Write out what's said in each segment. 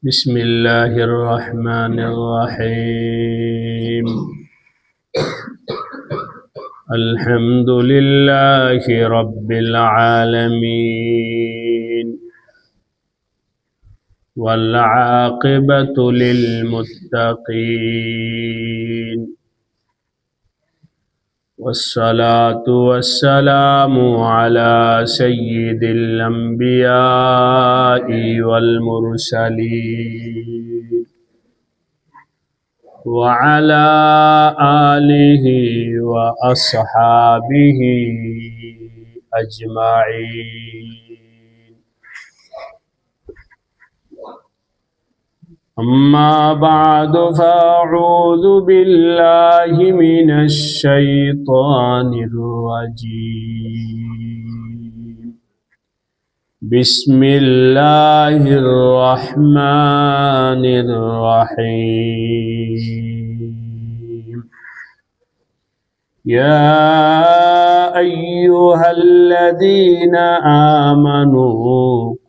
بسم الله الرحمن الرحيم. الحمد لله رب العالمين والعاقبة للمتقين والصلاة والسلام على سيد الأنبياء والمرسلين وعلى آله وأصحابه أجمعين. أما بعد فأعوذ بالله من الشيطان الرجيم. بسم الله الرحمن الرحيم. يا أيها الذين آمنوا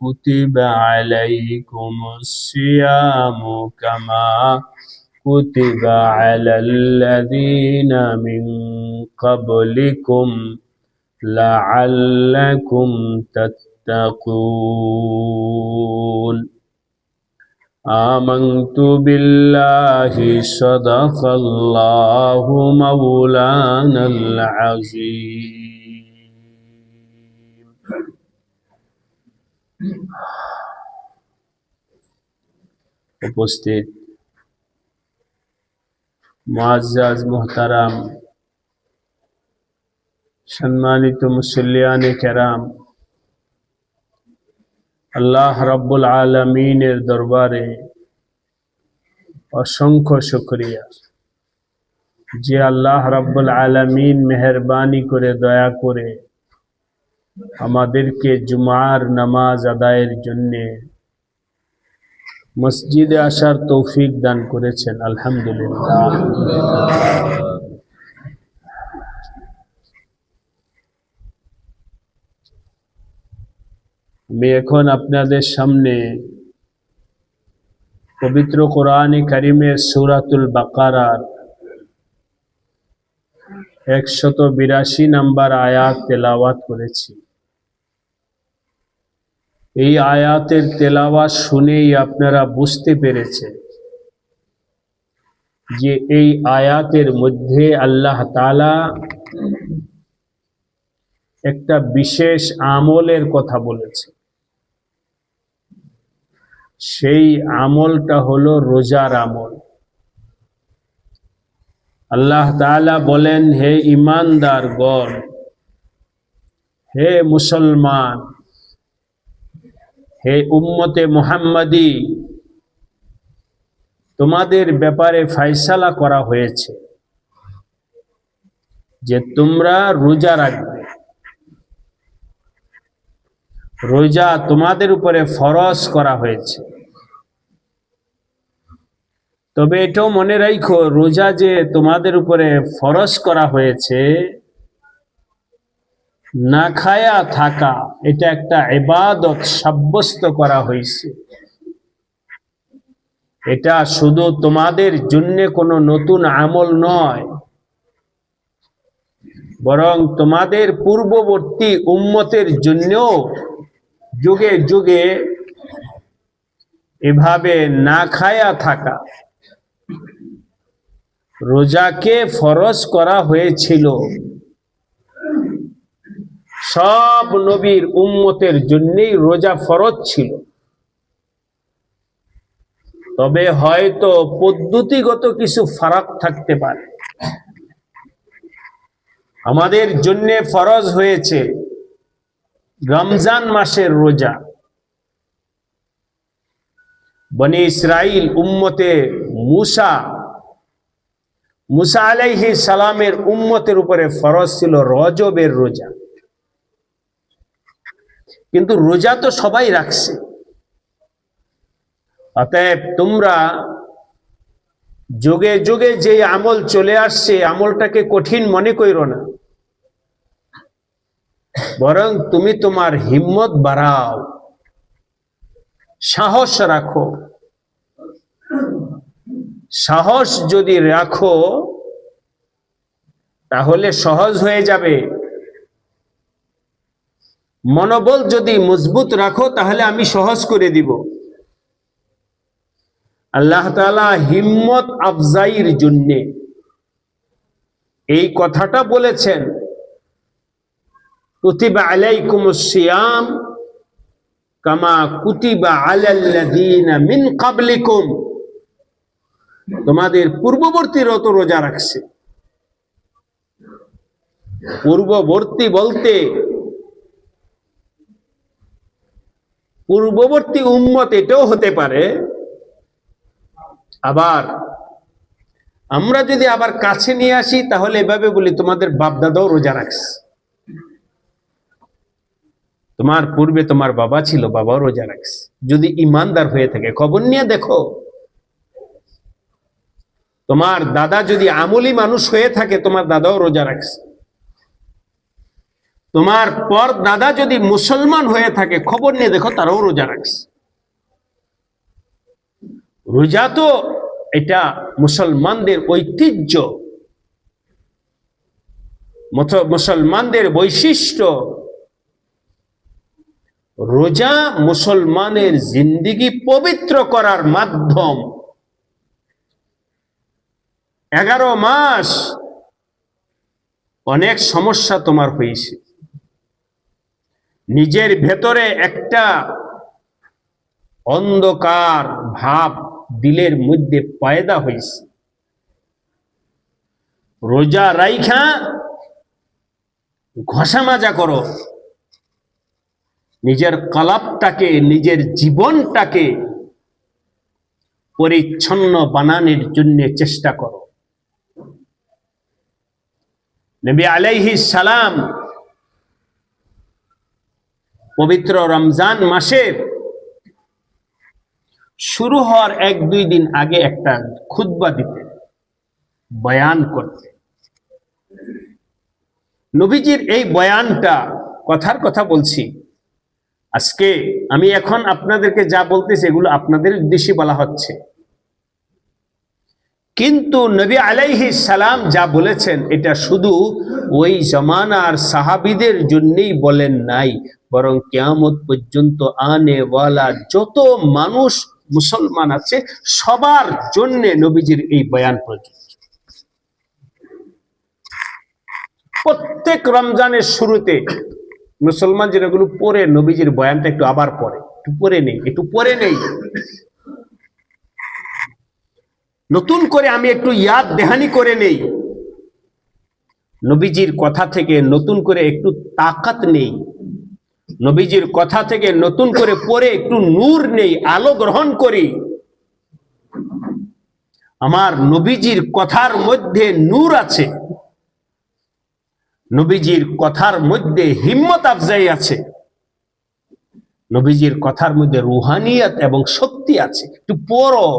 كتب عليكم الصيام كما كتب على الذين من قبلكم لعلكم تتقون. آمنت بالله صدق الله مولانا العظيم. উপস্থিত মুআজ্জাজ মুহতারাম সম্মানিত মুসল্লিয়ানে কেরাম, আল্লাহ রাব্বুল আলামিনের দরবারে অসংখ্য শুকরিয়া যে আল্লাহ রাব্বুল আলামিন মেহেরবানি করে দয়া করে আমাদেরকে জুমার নামাজ আদায়ের জন্য মসজিদে আসার তৌফিক দান করেছেন। আলহামদুলিল্লাহ। আমি এখন আপনাদের সামনে পবিত্র কোরআনে কারিমের সূরাতুল বাকারার 182 নম্বর আয়াত তেলাওয়াত করেছি। এই আয়াতের তেলাওয়াত শুনেই আপনারা বুঝতে পেরেছেন যে এই আয়াতের মধ্যে আল্লাহ তাআলা একটা বিশেষ আমলের কথা বলেছে। সেই আমলটা হলো রোজার আমল। আল্লাহ তাআলা বলেন, হে ঈমানদারগণ, হে মুসলমান, হে উম্মতে মুহাম্মাদি, তোমাদের ব্যাপারে ফয়সালা করা হয়েছে যে তোমরা রোজা রাখবে। রোজা তোমাদের উপরে ফরজ করা হয়েছে। তবে এটাও মনে রাখো, রোজা যে তোমাদের উপরে ফরজ করা হয়েছে, না খায়া থাকা এটা একটা ইবাদত সাব্যস্ত করা হয়েছে। এটা শুধু তোমাদের জন্য কোনো নতুন আমল নয়, বরং তোমাদের পূর্ববর্তী উম্মতের জন্যও যুগে যুগে এভাবে না খায়া থাকা রোজাকে ফরজ করা হয়েছিল। সব নবীর উম্মতের জন্যই রোজা ফরজ ছিল। তবে হয়তো পদ্ধতিগত কিছু ফারাক থাকতে পারে। আমাদের জন্য ফরজ হয়েছে রমজান মাসের রোজা। বনি ইসরাইল উম্মতে মুসা আলাইহিস সালামের উম্মতের উপরে ফরজ ছিল রজবের রোজা। কিন্তু রোজা তো সবাই রাখছে। অতএব তোমরা যুগে যুগে যে আমল চলে আসছে, আমলটাকে কঠিন মনে কইরো না, বরং তুমি তোমার হিম্মত বাড়াও, সাহস রাখো, সাহস যদি রাখো তাহলে সহজ হয়ে যাবে, মনোবল যদি মজবুত রাখো তাহলে আমি সহজ করে দিব। আল্লাহ তাআলা হিম্মত আফজাইর জন্য এই কথাটা বলেছেন, কুতিবা আলাইকুমুস সিয়াম কামা কুতিবা আলাল্লাযীনা মিন ক্বাবলিকুম, তোমাদের পূর্ববর্তীরা তো রোজা রাখছে। পূর্ববর্তী বলতে পূর্ববর্তী উম্মত এটাও হতে পারে, আবার আমরা যদি আবার কাছে নিয়ে আসি তাহলে এভাবে বলি তোমাদের বাপদাদাও রোজা রাখছে। তোমার পূর্বে তোমার বাবা ছিল, বাবাও রোজা রাখছে। যদি ইমানদার হয়ে থাকে খবর নিয়ে দেখো। তোমার দাদা যদি আমলি মানুষ হয়ে থাকে, তোমার দাদাও রোজা রাখছে। তোমার পর দাদা যদি মুসলমান হয়ে থাকে, খবর নিয়ে দেখো তারাও রোজা রাখছে। রোজা তো এটা মুসলমানদের ঐতিহ্য, মুসলমানদের বৈশিষ্ট্য। রোজা মুসলমানের জিন্দেগি পবিত্র করার মাধ্যম। 11 মাস অনেক সমস্যা তোমার হয়েছে, নিজের ভেতরে একটা অন্ধকার ভাব দিলের মধ্যে পয়দা হয়েছে। রোজা রাইখা ঘষা মাজা করো, নিজের কলবটাকে, নিজের জীবনটাকে পরিচ্ছন্ন বানানোর জন্য চেষ্টা করো। নবী আলাইহিস সালাম পবিত্র রমজান মাসের শুরু হওয়ার 1-2 দিন আগে একটা খুতবা দিতে, বয়ান করতে। নবীজির এই বয়ানটা, কথার কথা বলছি, আজকে আমি এখন আপনাদেরকে যা বলতেছি এগুলো আপনাদের উদ্দেশ্যে বলা হচ্ছে, কিন্তু নবী আলাইহিস সালাম যা বলেছেন এটা শুধু ওই জামানার সাহাবীদের জন্যই বলেন নাই, বরং কিয়ামত পর্যন্ত আনে ওয়ালা যত মানুষ মুসলমান আছে সবার জন্য নবীজির এই বয়ান প্রযোজ্য। প্রত্যেক রমজানের শুরুতে মুসলমান যেগুলো পড়ে নবীজির বয়ানটা একটু আবার পড়ে, একটু পড়ে নেই, নতুন করে আমি একটু ইয়াদ দেহানি করে নেই, নবীজির কথা থেকে নতুন করে একটু তাকাত নেই, নবীজির কথা থেকে নতুন করে পড়ে একটু নূর নেই, আলো গ্রহণ করি। আমার নবীজির কথার মধ্যে নূর আছে, নবীজির কথার মধ্যে হিম্মত আফজাই আছে, নবীজির কথার মধ্যে রুহানিয়ত এবং শক্তি আছে। একটু পড়ো।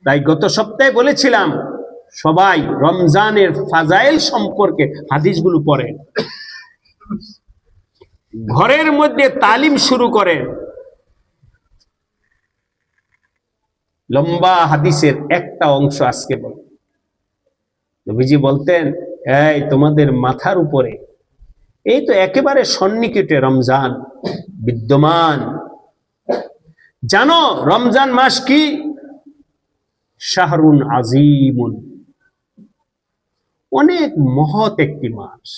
তাই গত সপ্তাহে বলেছিলাম সবাই রমজানের ফাজাইল সম্পর্কে হাদিসগুলো পড়েন, ঘরের মধ্যে তালিম শুরু করেন। লম্বা হাদিসের একটা অংশ আজকে বল। নবীজি বলতেন, এই তোমাদের মাথার উপরে এই তো একেবারে সন্নিকটে রমজান বিদ্যমান, জানো রমজান মাস কি? শাহরুন আজিমুন, অনেক মহৎ একটি মাস।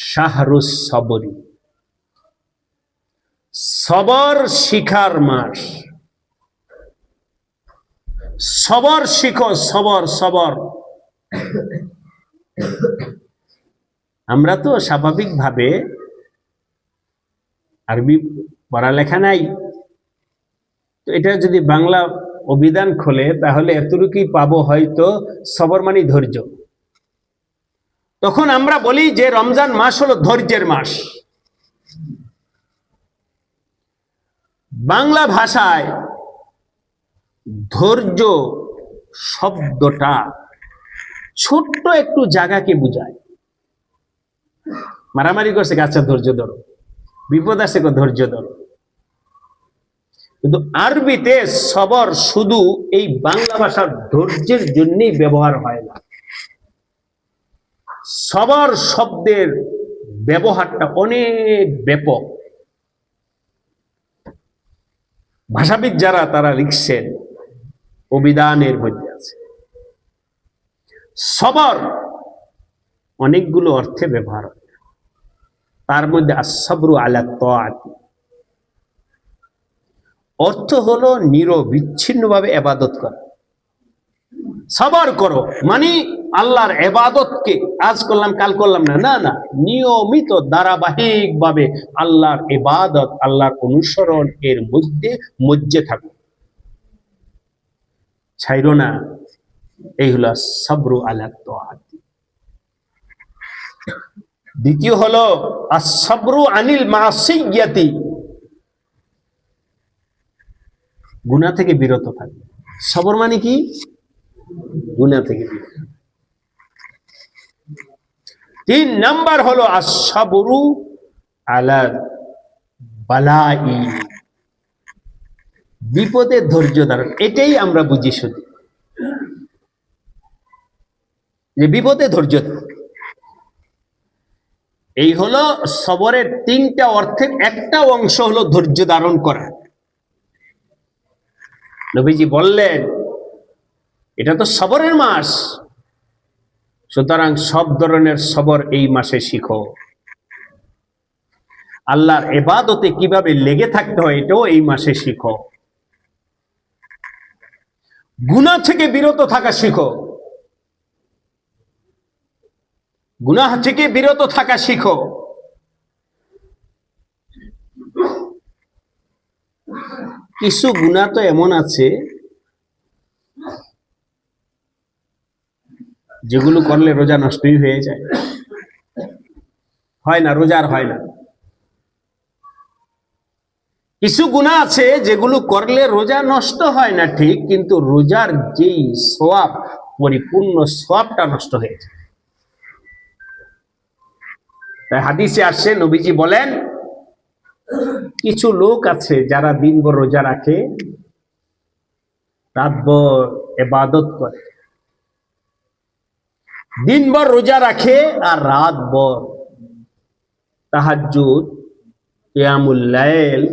শাহরুস সবরি, সবর শিখার মাস। সবর শিখো, সবর সবর। আমরা তো স্বাভাবিকভাবে আরবি পড়ালেখা নাই, তো এটা যদি বাংলা অভিধান খোলে তাহলে এতটুকুই পাবো, হয়তো সবর মানে ধৈর্য। তখন আমরা বলি যে রমজান মাস হলো ধৈর্যের মাস। বাংলা ভাষায় ধৈর্য শব্দটা ছোট্ট একটু জায়গাকে বুঝায়। মারামারি করছে, আচ্ছা ধৈর্য ধরো, বিপদ আছে ধৈর্য ধরো। কিন্তু আরবিতে সবর শুধু এই বাংলা ভাষার ধৈর্যের জন্যই ব্যবহার হয় না। সবর শব্দের ব্যবহারটা অনেক ব্যাপক। ভাষাবিদ যারা তারা লিখছেন, অভিধানের মধ্যে আছে সবর অনেকগুলো অর্থে ব্যবহার হয়। তার মধ্যে আসসাবরু আলা তাআতি অর্থ হলো নিরবিচ্ছিন্নভাবে ইবাদত করা। সবর করো মানে আল্লাহর ইবাদতকে আজ করলাম কাল করলাম না, না না, নিয়মিত ধারাবাহিকভাবে আল্লাহর ইবাদত, আল্লাহর অনুসরণ এর মধ্যে থাকো, ছাইরো না। এই হলো সাবরু আলা তাআতি। দ্বিতীয় হলো আসসাবরু আনিল মাসিয়াতি, গুনাহ থেকে বিরত থাকবে। সবর মানে কি? গুনাহ থেকে বিরত। 3 নাম্বার হলো আসসাবরু আলা বালাই, বিপদে ধৈর্য ধারণ। এটাই আমরা বুঝি শুধু যে বিপদে ধৈর্য। এই হলো সবরের 3টা অর্থের একটা অংশ হলো ধৈর্য ধারণ করা। নবীজি বললেন এটা তো সবরের মাস, সুতরাং সব ধরনের সবর এই মাসে শিখো। আল্লাহর ইবাদতে কিভাবে লেগে থাকতে হয় এটাও এই মাসে শিখো। গুনাহ থেকে বিরত থাকা শিখো, গুনাহ থেকে বিরত থাকা শিখো। কিছু গুনাহ তো এমন আছে যেগুলো করলে রোজা নষ্টই হয়ে যায়, হয় না, রোজা আর হয় না। কিছু গুনাহ আছে যেগুলো করলে রোজা নষ্ট হয় না ঠিক, কিন্তু রোজার যেই সওয়াব, পরিপূর্ণ সওয়াবটা নষ্ট হয়ে যায়। তাই হাদিসে আসছে, নবীজি বলেন কিছু লোক আছে যারা দিনভর রোজা রাখে, রাতভর ইবাদত করে। দিনভর রোজা রাখে আর রাতভর তাহাজ্জুদ, কিয়ামুল লাইল,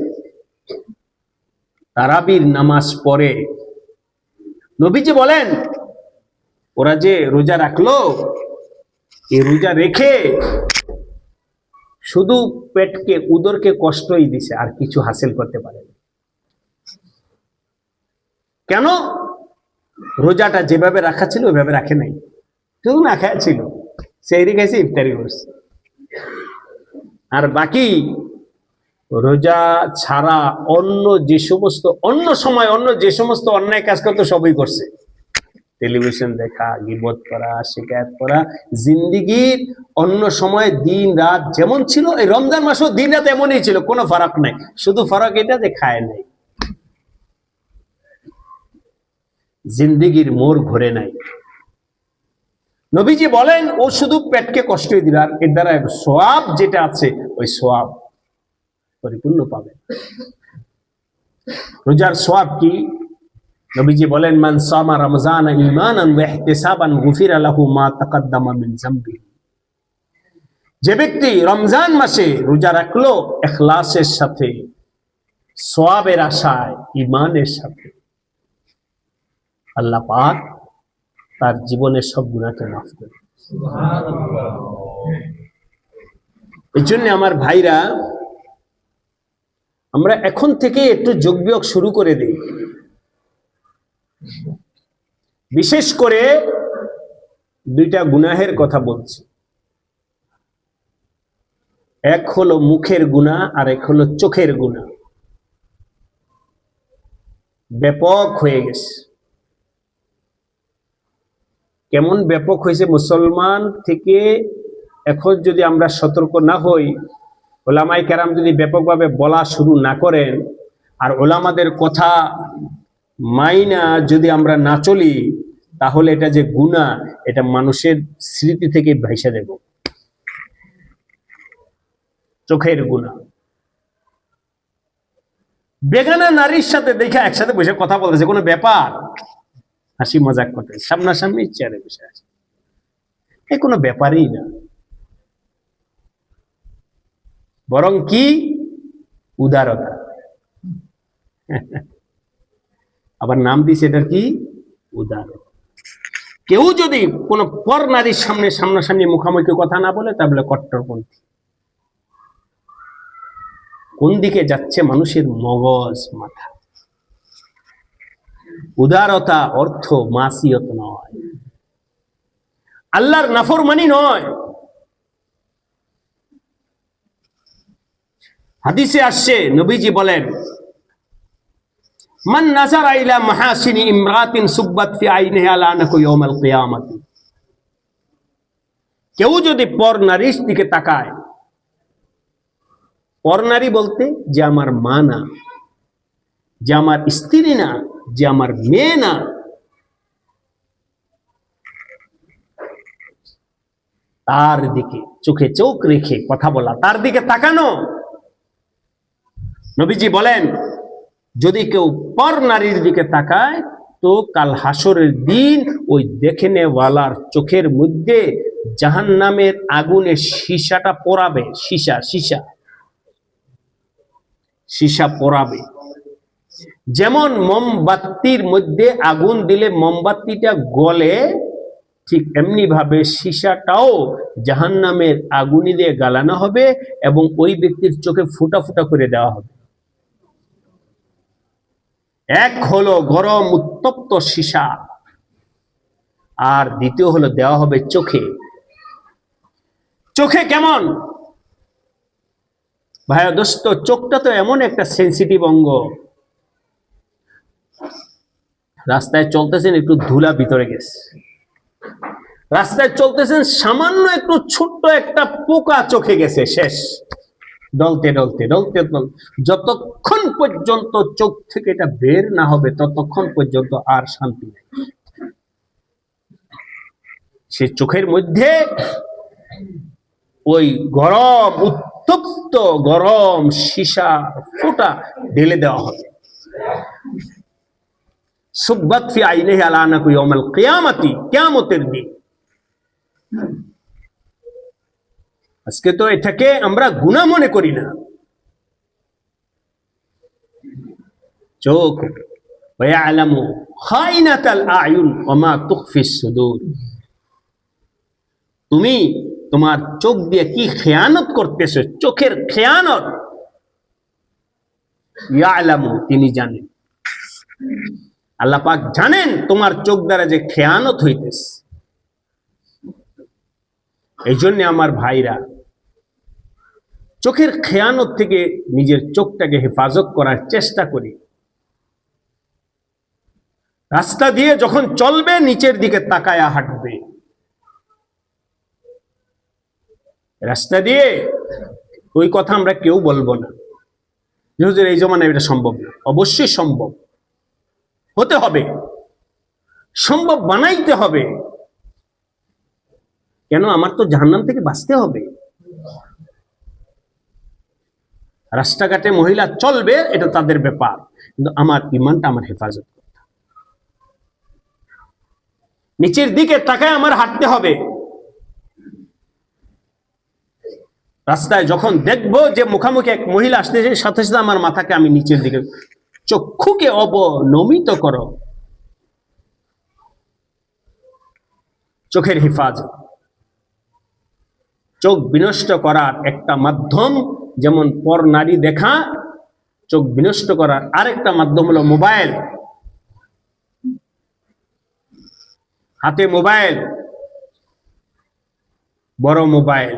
তারাবির নামাজ পড়ে। নবীজি বলেন ওরা যে রোজা রাখলো, এই রোজা রেখে শুধু পেটকে, উদরকে কষ্টই দিছে, আর কিছু হাসিল করতে পারেনি। কেন? রোজাটা যেভাবে রাখা ছিল ওইভাবে রাখে নাই, শুধু না খায় ছিল, সেহরি খাইছে, ইফতারি করছে, আর বাকি রোজা ছাড়া অন্য যে সমস্ত অন্য সময় অন্য যে সমস্ত অন্যায় কাজ করতো সবই করছে। টেলিভিশন দেখা, গীবত করা, শিকায়ত করা, জিন্দিগির অন্য সময় দিন রাত যেমন ছিল, এই রমজান মাসও দিন রাত এমনই ছিল, কোনো ফারাক নাই। শুধু ফারাক এটা যে খায় নাই, জিন্দিগির মোড় ঘুরে নাই। নবীজি বলেন ও শুধু পেটকে কষ্টই দিল, আর এর দ্বারা সওয়াব যেটা আছে ওই সওয়াব পরিপূর্ণ পাবে। রোজার সওয়াব কি? নবীজি বলেন মান সামা রমজান ঈমানান ওয়া ইহতিসাবান গুফিরা লাহু মা তাকাদ্দামা মিন যামবি। যে ব্যক্তি রমজান মাসে রোজা রাখলো ইখলাসের সাথে, সওয়াবের আশায়, ঈমানের সাথে, আল্লাহ পাক তার জীবনের সব গুনাহকে মাফ করে। সুবহানাল্লাহ। এই জন্য আমার ভাইরা, আমরা এখন থেকে একটু যোগ বিয়োগ শুরু করে দিই। বিশেষ করে 2টা গুনাহের কথা বলছি। এক হলো মুখের গুনাহ আর এক হলো চোখের গুনাহ। ব্যাপক হয়ে গেছে। কেমন ব্যাপক হয়েছে? মুসলমান থেকে এখন যদি আমরা সতর্ক না হই, ওলামায়ে কেরাম যদি ব্যাপকভাবে বলা শুরু না করেন, আর ওলামাদের কথা মাইনা যদি আমরা না চলি, তাহলে এটা যে গুনাহ, এটা মানুষের স্মৃতি থেকে ভাইসা দেব। চোখের গুনাহ, বেগানা নারীর সাথে দেখে একসাথে বসে কথা বলতেছে, কোনো ব্যাপার? হাসি মজাক করতে, সামনাসামনি চেয়ারে বসে আছে, এ কোনো ব্যাপারই না। বরং কি উদারতা। আবার নাম দিছে এটার কি? উদারতা। কেউ যদি কোনো পর নারীর সামনে সামনাসামনি মুখামুখি কথা না বলে তাহলে কট্টরপন্থী। কোন দিকে যাচ্ছে মানুষের মগজ মাথা। উদারতা অর্থ মাসিয়ত নয়, আল্লাহর নাফরমানি নয়। হাদিসে আসছে, নবীজি বলেন, মান নাযারা ইলা মাহাসিনি ইমরাতিন সুব্বাত ফি আইনিহা লানাকু ইয়াউমাল কিয়ামাতি। কেউ যদি পর নারীর দিকে তাকায়, পর নারী বলতে যে আমার মা না, যে আমার স্ত্রী না, যে আমার মেয়ে না, তার দিকে চোখে চোখ রেখে কথা বলা, তার দিকে তাকানো। নবীজি বলেন, যদি কেউ পর নারীর দিকে তাকায় তো কাল হাসরের দিন ওই দেখে নেওয়ালার চোখের মধ্যে জাহান্নামের আগুনের সীসাটা পোড়াবে। সীসা পোড়াবে। যেমন মোমবাতির মধ্যে আগুন দিলে মোমবাতিটা গলে, ঠিক এমনি ভাবে সীসাটাও জাহান্নামের আগুনি দিয়ে জ্বালানো হবে এবং ওই ব্যক্তির চোখে ফুটা ফুটা করে দেওয়া হবে। এক হলো গরম উত্তপ্ত সীসা, আর দ্বিতীয় হলো দেওয়া হবে চোখে। চোখে কেমন ভাইয়া দোস্ত? চোখটা তো এমন একটা সেন্সিটিভ অঙ্গ। রাস্তায় চলতেছেন, একটু ধুলা ভিতরে গেছে, রাস্তায় চলতেছেন, সামান্য একটু ছোট্ট একটা পোকা চোখে গেছে, শেষ। ডলতে ডলতে ডলতে ডলতে যতক্ষণ পর্যন্ত চোখ থেকে এটা বের না হবে ততক্ষণ পর্যন্ত আর শান্তি নেই। সে চোখের মধ্যে ওই গরম উত্তপ্ত গরম সীসা ফোঁটা ঢেলে দেওয়া হবে। সুব্বাত ফি আইনিহি লানাকু ইয়াউমাল কিয়ামাতি, কিয়ামতের দিন। আজকে তো এটাকে আমরা গুনাহ মনে করি না। চোখ, ওয়া ইয়ালামু খাইনাতাল আয়ুন ওয়া মা তুখফিস সুদূর। তুমি তোমার চোখ দিয়ে কি খেয়ানত করতেছো, চোখের খেয়ানত। ইয়ালামু, তিনি জানেন, আল্লাহ পাক জানেন তোমার চোখ দ্বারা যে খেয়ানত হইতেছে। এই জন্য আমার ভাইরা, চোখের খেয়ানত থেকে নিজের চোখটাকে হেফাজত করার চেষ্টা করি। রাস্তা দিয়ে যখন চলবে নিচের দিকে তাকায়া হাঁটবে। রাস্তা দিয়ে ওই কথা আমরা কেউ বলবো না যে হুজুর এই জমানায় এটা সম্ভব না। অবশ্যই সম্ভব, হতে হবে, সম্ভব বানাইতে হবে। কেন? আমার তো জাহান্নাম থেকে বাঁচতে হবে। রাস্তাঘাটে মহিলা চলবে, এটা তাদের ব্যাপার, কিন্তু আমার ঈমানটা আমার হেফাজত করতে হবে। নিচের দিকে তাকায় আমার হাঁটতে হবে। রাস্তায় যখন দেখবো যে মুখামুখি এক মহিলা আসতেছে, সাথে সাথে আমার মাথাকে আমি নিচের দিকে, চক্ষুকে অবনমিত করো। চোখের হেফাজত। চোখ বিনষ্ট করার একটা মাধ্যম যেমন পর নারী দেখা, চোখ বিনষ্ট করার আরেকটা মাধ্যম হলো মোবাইল। হাতে মোবাইল, বড় মোবাইল।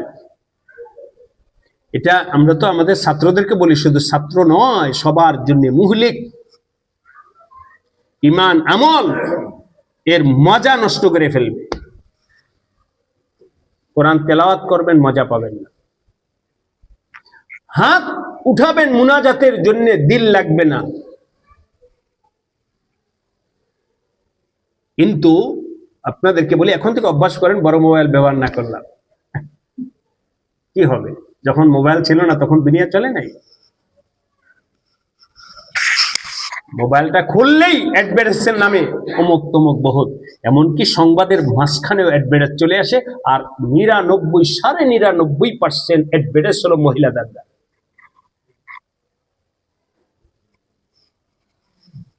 এটা আমরা তো আমাদের ছাত্রদেরকে বলি, শুধু ছাত্র নয়, সবার জন্য মুহলিক। ঈমান আমল এর মজা নষ্ট করে ফেলবে। কোরআন তেলাওয়াত করবেন, মজা পাবেন না। হাত উঠাবেন মুনাজাতের জন্য, দিল লাগবে না। কিন্তু আপনাদেরকে বলি, এখন থেকে অভ্যাস করেন বড় মোবাইল ব্যবহার না করলাম। কি হবে? যখন মোবাইল ছিল না তখন দুনিয়া চলে নাই। মোবাইলটা খুললেই অ্যাডভার্টাইজের নামে অমুক তমুক বহুত, এমনকি সংবাদের মাঝখানেও অ্যাডভার্টাইজ চলে আসে, আর 99.99% অ্যাডভার্টাইজ হলো মহিলাদের দ্বারা।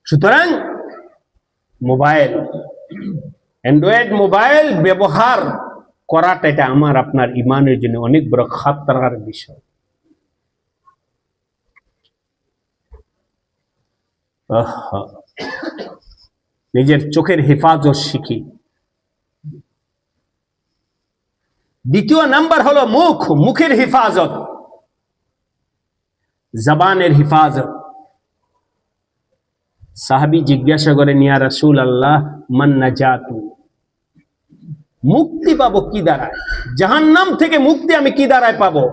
সুতরাং মোবাইল, অ্যান্ড্রয়েড মোবাইল ব্যবহার করাটা এটা আমার আপনার ইমানের জন্য অনেক বড় খাতরার বিষয়। নিজের চোখের হেফাজত শিখি। দ্বিতীয় নাম্বার হলো মুখ, মুখের হেফাজত, জবানের হেফাজত। সাহাবী জিজ্ঞাসা করেন, ইয়া রাসূলুল্লাহ মান নাজাতু, মুক্তি পাবো কি দ্বারায়, জাহান্নাম থেকে মুক্তি আমি কি দ্বারায় পাবো?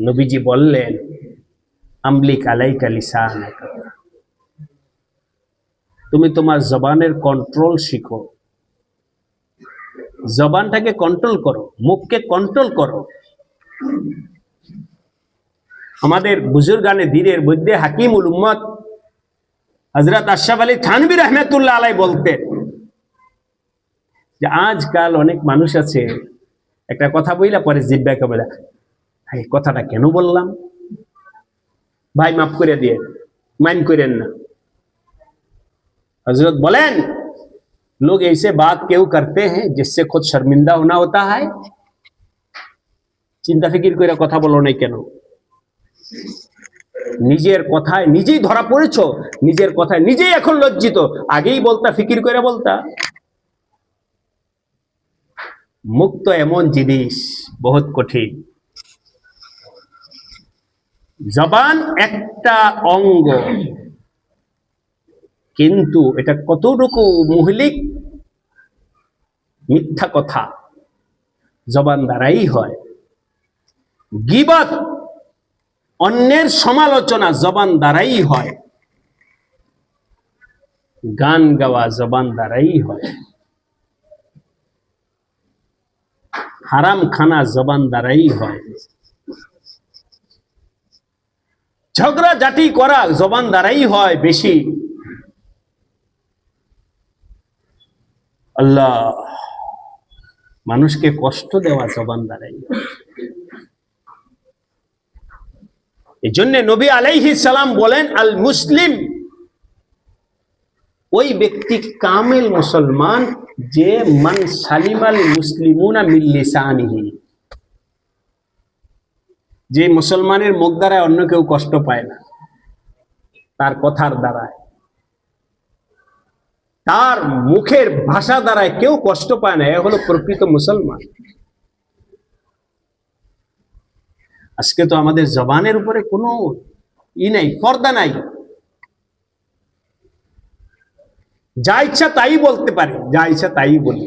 নবীজি বললেন, আমলিক আলাইকা লিসানাকা, তুমি তোমার জবানের কন্ট্রোল শিখো, জবানটাকে কন্ট্রোল করো, মুখকে কন্ট্রোল করো। আমাদের বুজুর্গানে দিনের মধ্যে হাকিমুল উম্মত হযরত আশরাফ আলী থানভী রাহমাতুল্লাহ আলাইহি বলতেন যে আজকাল অনেক মানুষ আছে একটা কথা বইলা পরে জিব্বাকে বলে, এই কথাটা কেন বললাম, ভাই মাফ করে দিয়ে, মাইন্ড করেন না। हजरत बोलें, लोग ऐसे बात क्यों करते हैं जिससे खुद शर्मिंदा होना होता है। চিন্তা ফিকির করে কথা বলো নাই কেন? নিজের কথায় নিজেই ধরা পড়েছো, নিজের কথায় নিজেই এখন লজ্জিত, আগেই বলতা, ফিকির করে বলতা। মুখ তো এমন জিনিস বহুত কঠিন। জবান একটা অঙ্গ, কিন্তু এটা কতটুকু মুহলিক মিথ্যা কথা জবান দ্বারাই হয়। গীবত, অন্যের সমালোচনা জবান দ্বারাই হয়। গান গাওয়া জবান দ্বারাই হয়। হারাম খানা জবান দ্বারাই হয়। ঝগড়া ঝাঁটি করা জবান দ্বারাই হয় বেশি। আল্লাহ, মানুষকে কষ্ট দেওয়া জবান দ্বারাই। এই জন্য নবী আলাইহিস সালাম বলেন, আল মুসলিম, ওই ব্যক্তি কামেল মুসলমান যে মান সালিমাল মুসলিমুনা মিন লিসানিহি, যে মুসলমানের মুখ দ্বারায় অন্য কেউ কষ্ট পায় না, তার কথার দ্বারায়, তার মুখের ভাষা দ্বারায় কেউ কষ্ট পায় না, এ হলো প্রকৃত মুসলমান। আজকে তো আমাদের জবানের উপরে কোনো নাই, পর্দা নাই, যা ইচ্ছা তাই বলতে পারে, যা ইচ্ছা তাই বলি।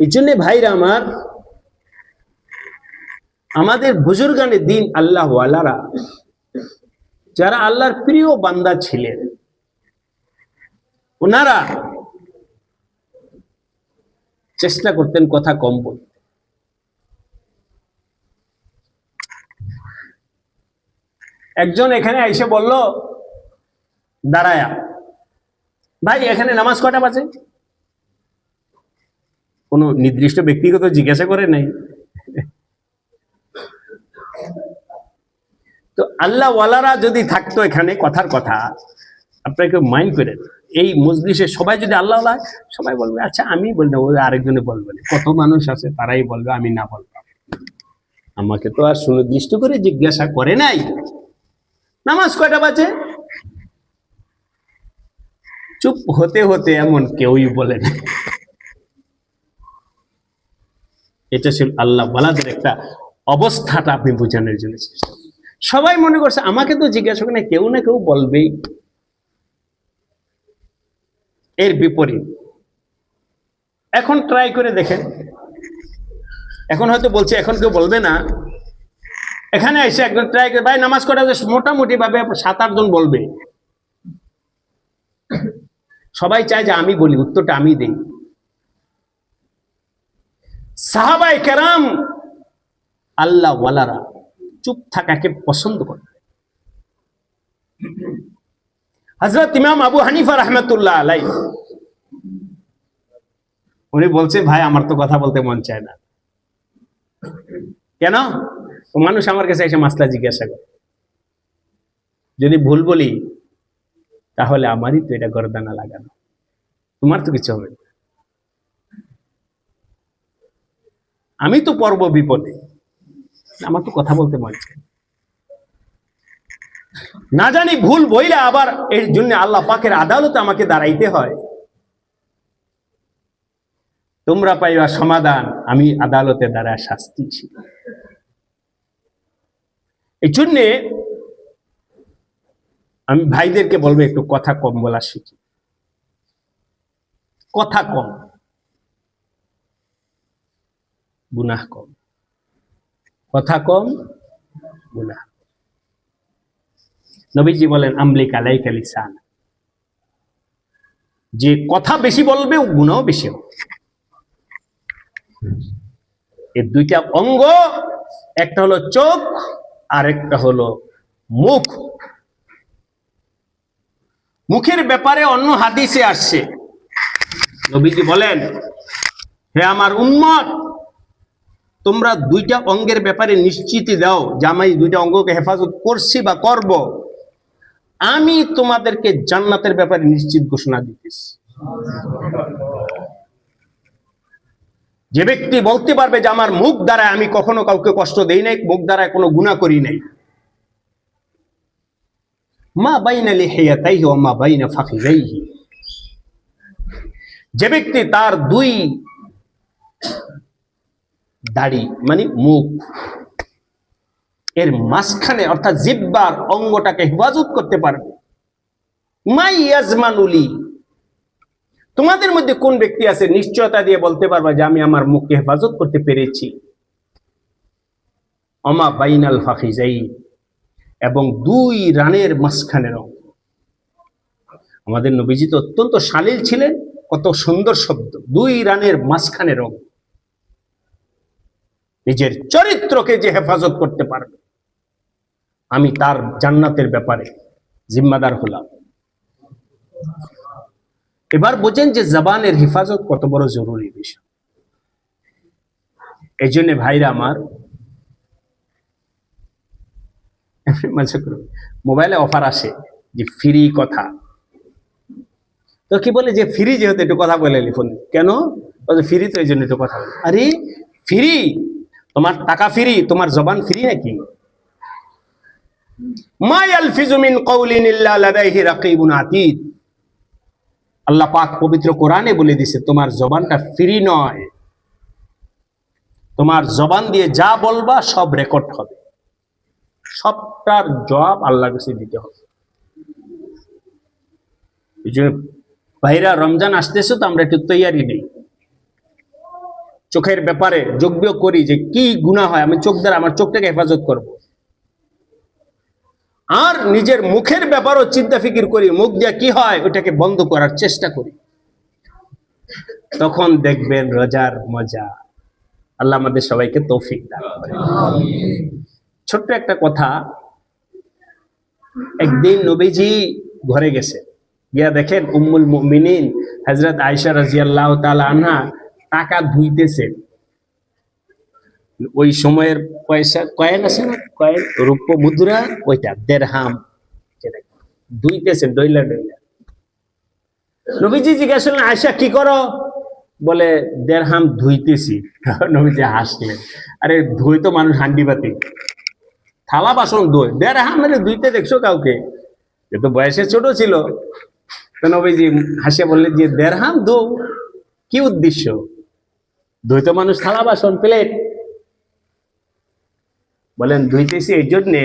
এই জন্য ভাইরা আমার, আমাদের বুজুর্গানে দিন আল্লাহ ওয়ালারা যারা আল্লাহর প্রিয় বান্দা ছিলেন, ওনারা চেষ্টা করতেন কথা কম বলতে। একজন এখানে এসে বলল দাঁড়ায়া, ভাই এখানে নামাজ কয়টা বাজে? কোন নির্দিষ্ট ব্যক্তিগত জিজ্ঞাসা করে নাই। তো আল্লাহ ওয়ালারা যদি থাকতো এখানে, কথার কথা আপনাকে মাইন্ড করে, এই মজলিসে সবাই যদি আল্লাহ ওয়ালা, সবাই বলবে আচ্ছা আমি বলবো, আরেকজনে বলবে, কত মানুষ আছে তারাই বলবে, আমি না বলবো। আমাকে তো আর সুনির্দিষ্ট করে জিজ্ঞাসা করে নাই নামাজ কয়টা বাজে। চুপ হতে হতে এমন কেউই বলে না। এটা ছিল আল্লাহ ওয়ালাদের একটা অবস্থাটা আপনি বোঝানোর জন্য চেষ্টা। সবাই মনে করছে আমাকে তো জিজ্ঞাসা করে কেউ না কেউ বলবেই। এর বিপরীত এখন ট্রাই করে দেখেন, এখন হয়তো বলছে এখন কেউ বলবে না, এখানে এসে একজন ট্রাই করে, ভাই নামাজ কটা, মোটামুটি ভাবে 7-8 জন বলবে। সবাই চায় যে আমি বলি, উত্তরটা আমি দেই। সাহাবায়ে কেরাম আল্লাহ ওয়ালারা চুপ থাকাকে পছন্দ করে। হযরত ইমাম আবু হানিফা রাহমাতুল্লাহ আলাইহি উনি বলছে, ভাই আমার তো কথা বলতে মন চায় না। কেন? মানুষ আমার কাছে এসে মাসলা জিজ্ঞাসা করে, যদি ভুল বলি তাহলে আমারই তো এটা গর্দানা লাগানো, তোমার তো কিছু হবে না, আমি তো পড়ব বিপদে, আমার তো কথা বলতে মন চায় না। জানি ভুল বইলে আবার এর জন্য আল্লাহ পাকের আদালতে আমাকে দাঁড়াইতে হয়। তোমরা পাইবা সমাধান, আমি আদালতে দাঁড়ায় শাস্তি ছিল। এই জন্যে আমি ভাইদেরকে বলবো একটু কথা কম বলা শিখি। কথা কম, গুনাহ কম। কথা কম, গুনাহ। নবীজি বলেন, আমলিক আলাইকা লিসান, যে কথা বেশি বলবে ও গুনাহ বেশি হবে। এর দুইটা অঙ্গ, একটা হলো চোখ আর একটা হলো মুখ। মুখের ব্যাপারে অন্য হাদিসে আসছে, নবীজি বলেন, হে আমার উম্মত, তোমরা দুইটা অঙ্গের ব্যাপারে নিশ্চিতি দাও যে আমি দুইটা অঙ্গকে হেফাজত করছি বা করব, আমি তোমাদেরকে জান্নাতের ব্যাপারে নিশ্চিত ঘোষণা দিতেছি। যে ব্যক্তি বলতে পারবে যে আমার মুখ দ্বারা আমি কখনো কাউকে কষ্ট দেই নাই, মুখ দ্বারা কোনো গুনাহ করি নাই, মা বাইনা লিহিয়াতাইহি ওয়া মা বাইনা ফাখিযাইহি, যে ব্যক্তি তার দুই দাড়ি মানে মুখ এর মাঝখানে অর্থাৎ জিহ্বার অঙ্গটাকে হেফাজত করতে পারবে, মাই ইয়াজমানুলি, তোমাদের মধ্যে কোন ব্যক্তি আছে নিশ্চয়তা দিয়ে বলতে পারবা যে আমি আমার মুখকে হেফাজত করতে পেরেছি। ওমা বাইনাল ফাখিযাইন, এবং দুই রানের মাঝখানের অঙ্গ। আমাদের নবীজি তো অত্যন্ত শালীল ছিলেন, কত সুন্দর শব্দ, দুই রানের মাঝখানের অঙ্গ। নিজের চরিত্রকে যে হেফাজত করতে পারবে, আমি তার জান্নাতের ব্যাপারে জিম্মাদার হলাম। এবার বোঝেন যে জবানের হেফাজত কত বড় জরুরি বিষয়। এই জন্য ভাইরা আমার, মোবাইলে অফার আসে যে ফ্রি কথা, তো কি বলে যে ফ্রি যেহেতু একটু কথা বলে ফোন, কেন ফ্রি তো এই জন্য একটু কথা বলে। আরে ফ্রি, তোমার টাকা ফ্রি, তোমার জবান ফ্রি নাকি? মা ইয়ালফিজু মিন কাউলিন ইল্লা লাদাইহি রাকিবুন আতীদ, আল্লাহ পাক পবিত্র কোরআনে বলে দিয়েছে তোমার জবানটা ফ্রি নয়, তোমার জবান দিয়ে যা বলবা সব রেকর্ড হবে, সবটার জবাব আল্লাহর কাছে দিতে হবে। এই জন্য ভাইরা, রমজান আসতেছে তো আমরা একটু তৈয়ারি নেই, চোখের ব্যাপারে যোগ্য করি যে কি গুনাহ হয়, আমি চোখ দ্বারা আমার চোখটাকে হেফাজত করব। আর নিজের মুখের ব্যাপারও চিন্তা ফিকির করি, মুখ দিয়ে কি হয় ওটাকে বন্ধ করার চেষ্টা করি, তখন দেখবেন রোজার মজা। আল্লাহ আমাদের সবাইকে তৌফিক দান করেন। ছোট্ট একটা কথা, একদিন নবীজি ঘরে গেছে, গিয়া দেখেন উম্মুল মুমিনিন হযরত আয়েশা রাদিয়াল্লাহু তাআলা আনহা টাকা ধুইতেছে। ওই সময়ের পয়সা কয়েন আছে না, কয়েন রূপ্য মুদ্রা, ওইটা দেরহাম, যেটা ধুইতেছেন ডইলা ডইলা। নবীজি জিজ্ঞাসা করলেন, আয়েশা কি করো? বলে দেরহাম ধুইতেছি। নবীজি হাসলেন, আরে ধুই তো মানুষ হান্ডি বাতি, থালা বাসন ধোয়, দেরহাম ধুইতে দেখছো কাউকে? এ তো বয়সে ছোট ছিল। তো নবীজি হাসে বললেন যে দেরহাম ধো, কি উদ্দেশ্য? ধুই তো মানুষ থালা বাসন প্লেট। বলেন ধুইতেছি এই জন্যে,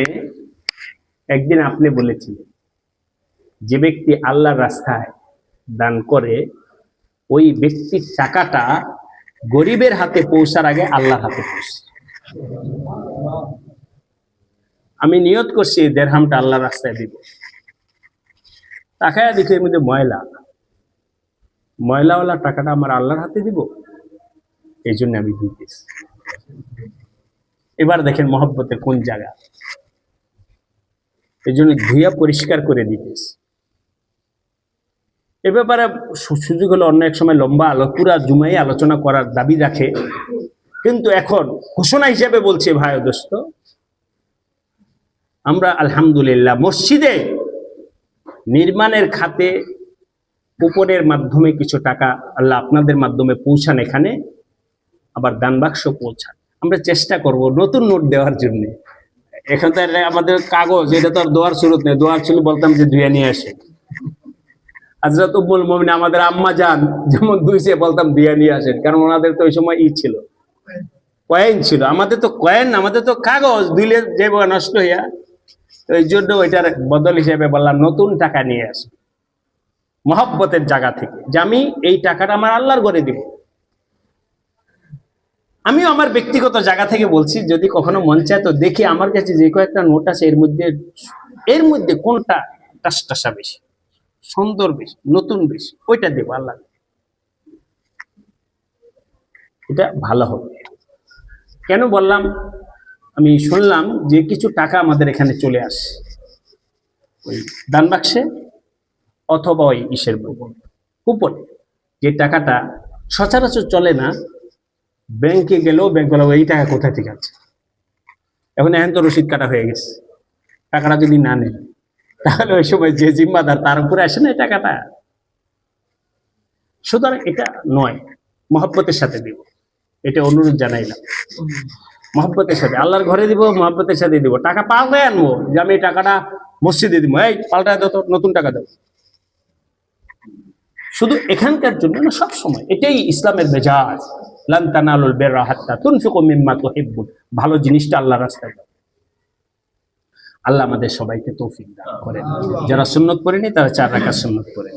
একদিন আপনি বলেছিলেন যে ব্যক্তি আল্লাহর রাস্তায় দান করে ওই ব্যক্তির টাকাটা গরিবের হাতে পৌঁছার আগে আল্লাহর হাতে পৌঁছে। আমি নিয়ত করছি দেরহামটা আল্লাহর রাস্তায় দিব, টাকায় দেখে এর মধ্যে ময়লাওয়ালা টাকাটা আমার আল্লাহর হাতে দিব, এই জন্য আমি দিতেছি। এবার দেখেন মহব্বতের কোন জায়গা। এই জন্য ধুইয়া পরিষ্কার করে দিতেছে। এ ব্যাপারে সুযোগ হলে অন্য এক সময় লম্বা পুরা জুমাই আলোচনা করার দাবি রাখে, কিন্তু এখন ঘোষণা হিসেবে বলছে ভাই ও দোস্ত, আমরা আলহামদুলিল্লাহ মসজিদে নির্মাণের খাতে কুপনের মাধ্যমে কিছু টাকা আল্লাহ আপনাদের মাধ্যমে পৌঁছান, এখানে আবার দান বাক্স পৌঁছান। আমরা চেষ্টা করব নতুন নোট দেওয়ার জন্য। এখন তো আমাদের কাগজ, এটা তো আর দোয়ার সুরত নেই, দোয়ার ছিল বলতাম যে ধুয়ে নিয়ে আসে। হযরত উম্মুল মুমিনিন আমাদের আম্মা জান যেমন ধুইছে বলতাম ধুয়ে নিয়ে আসেন, কারণ ওনাদের তো ওই সময় ছিল, কয়েন ছিল। আমাদের তো কয়েন, আমাদের তো কাগজ, ধুইলে যাবো নষ্ট হইয়া। এই জন্য ওইটার বদল হিসেবে বললাম নতুন টাকা নিয়ে আসে, মহব্বতের জায়গা থেকে, যে আমি এই টাকাটা আমার আল্লাহর ঘরে দিব। আমিও আমার ব্যক্তিগত জায়গা থেকে বলছি, যদি কখনো মন চায় তো দেখি আমার কাছে যে কয়েকটা নোট আছে এর মধ্যে কোনটা টাসটাসা বেশি, সুন্দর বেশি, নতুন বেশি, ওইটা দেবো আল্লাহ, এটা ভালো হবে। কেন বললাম, আমি শুনলাম যে কিছু টাকা আমাদের এখানে চলে আসে ওই দান বাক্সে অথবা ওই ইসের কুপন, যে টাকাটা সচরাচর চলে না। ব্যাংকে গেলেও ব্যাংক বলা এই টাকা কোথায় থেকে আছে, এখন তো রসিদ কাটা হয়ে গেছে, টাকাটা যদি না নেয় তাহলে ওই সময় যে জিম্মাদার তার উপরে আসে না এই টাকাটা। সুতরাং এটা নয়, মহব্বতের সাথে দিব, এটা অনুরোধ জানাইলাম। মহব্বতের সাথে আল্লাহর ঘরে দিব, মহব্বতের সাথে দিব। টাকা পাল্টায় আনবো, যে আমি এই টাকাটা মসজিদে দিব, এই পাল্টায় দাও তো, নতুন টাকা দাও। শুধু এখানকার জন্য না, সব সময় এটাই ইসলামের মেজাজ। লান তানালুল বিররা হাত্তা তুনফিকু মিম্মা তুহিব্বুন, ভালো জিনিসটা আল্লাহর রাস্তায় দাও। আল্লাহ আমাদের সবাইকে তৌফিক দান করেন। যারা সুন্নত পড়েনি তারা 4 রাকাত সুন্নত পড়েন।